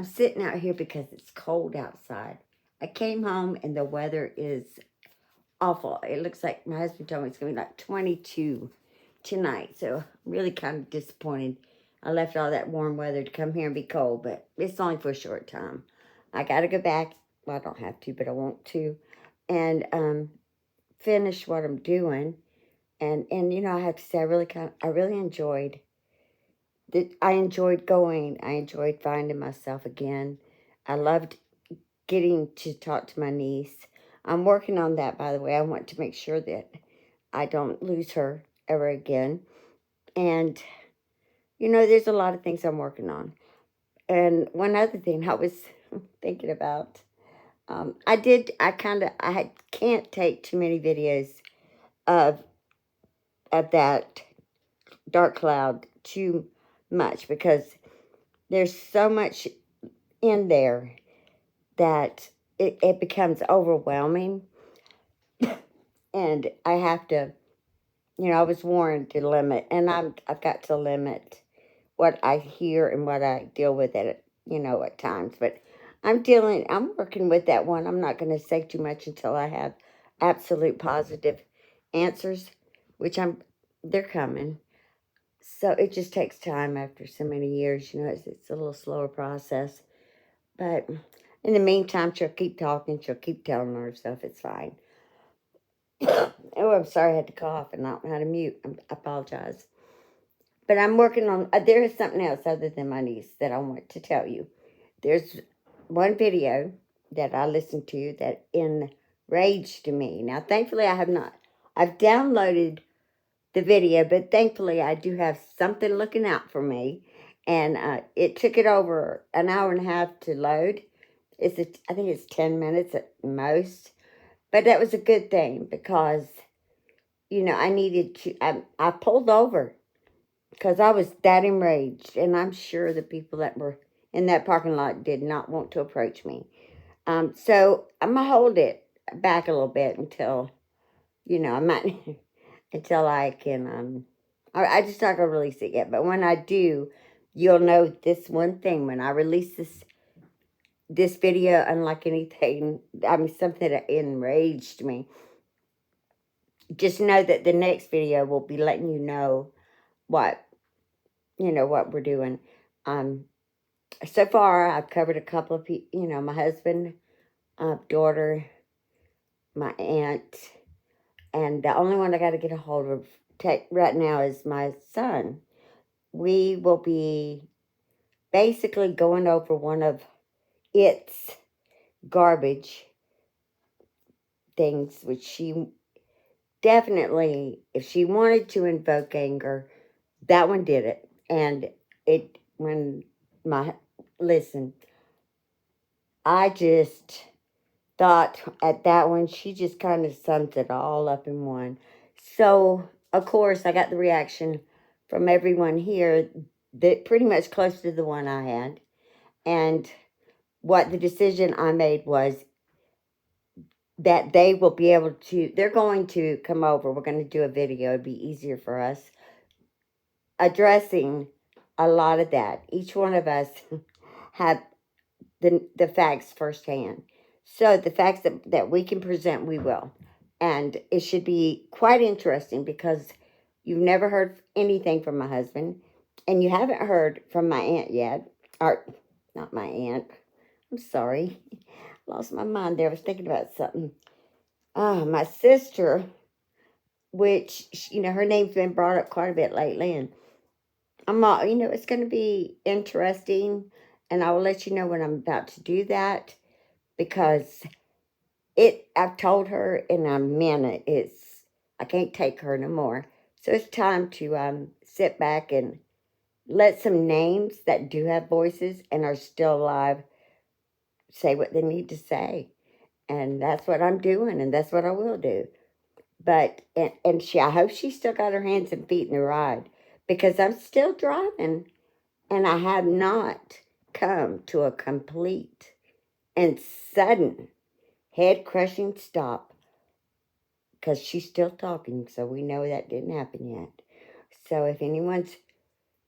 I'm sitting out here because it's cold outside. I came home and the weather is awful. It looks like my husband told me it's going to be like 22 tonight. So I'm really kind of disappointed. I left all that warm weather to come here and be cold, but it's only for a short time. I got to go back. Well, I don't have to, but I want to. And finish what I'm doing. And I have to say, I really enjoyed that. I enjoyed going. I enjoyed finding myself again. I loved getting to talk to my niece. I'm working on that, by the way. I want to make sure that I don't lose her ever again. And, there's a lot of things I'm working on. And one other thing I was thinking about, I can't take too many videos of, of that dark cloud too much because there's so much in there that it becomes overwhelming. And I have to, I was warned to limit, and I've got to limit what I hear and what I deal with at times. But I'm working with that one. I'm not going to say too much until I have absolute positive answers, which they're coming. So it just takes time after so many years, it's a little slower process. But in the meantime, she'll keep talking, she'll keep telling herself it's fine. Oh, I'm sorry I had to cough and not know how to mute. I apologize. But I'm working on, there is something else other than my niece that I want to tell you. There's one video that I listened to that enraged me. Now, thankfully, I have not. I've downloaded the video, but thankfully, I do have something looking out for me. And it took it over an hour and a half to load. I think it's 10 minutes at most. But that was a good thing because, I needed to, I pulled over because I was that enraged. And I'm sure the people that were in that parking lot did not want to approach me. So I'm going to hold it back a little bit until, I might, until I can, I just not going to release it yet. But when I do, you'll know this one thing. When I release this video, unlike anything, something that enraged me, just know that the next video will be letting you know what, what we're doing. Um, so far, I've covered a couple of people, my husband, daughter, my aunt, and the only one I got to get a hold of right now is my son. We will be basically going over one of its garbage things, which she definitely, if she wanted to invoke anger, that one did it. And listen, I just thought at that one, she just kind of sums it all up in one. So, of course, I got the reaction from everyone here that pretty much close to the one I had. And what the decision I made was that they will be able to, they're going to come over. We're going to do a video. It'd be easier for us addressing a lot of that. Each one of us have the facts firsthand. So the facts that we can present, we will. And it should be quite interesting because you've never heard anything from my husband and you haven't heard from my aunt yet. Or, not my aunt. I'm sorry. Lost my mind there. I was thinking about something. My sister, which, her name's been brought up quite a bit lately. And I'm all, it's going to be interesting. And I will let you know when I'm about to do that because I've told her in a minute, I can't take her no more. So it's time to sit back and let some names that do have voices and are still alive say what they need to say. And that's what I'm doing, and that's what I will do. But, I hope she still got her hands and feet in the ride because I'm still driving and I have not come to a complete and sudden head crushing stop because she's still talking, so we know that didn't happen yet. So if anyone's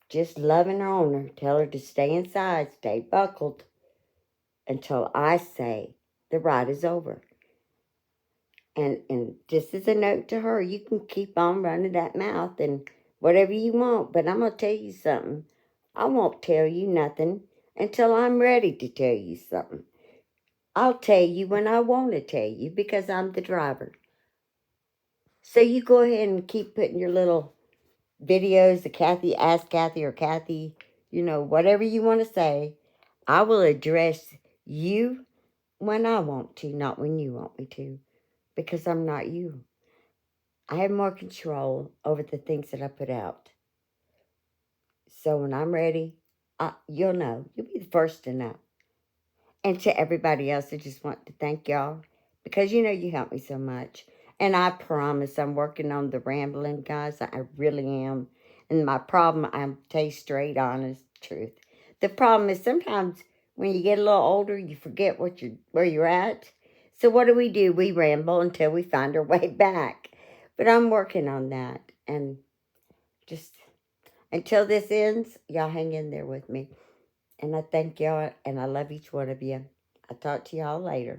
just loving her on her, tell her to stay inside, stay buckled, until I say the ride is over. And just as a note to her, you can keep on running that mouth and whatever you want, but I'm gonna tell you something. I won't tell you nothing until I'm ready to tell you something. I'll tell you when I want to tell you because I'm the driver. So you go ahead and keep putting your little videos, the Kathy, Ask Kathy, or Kathy, whatever you want to say. I will address you when I want to, not when you want me to, because I'm not you. I have more control over the things that I put out. So when I'm ready, you'll know. You'll be the first to know. And to everybody else, I just want to thank y'all because you help me so much. And I promise I'm working on the rambling, guys. I really am. And my problem, I'm tell you straight, honest truth. The problem is sometimes when you get a little older, you forget where you're at. So what do? We ramble until we find our way back. But I'm working on that. And just until this ends, y'all hang in there with me. And I thank y'all and I love each one of you. I'll talk to y'all later.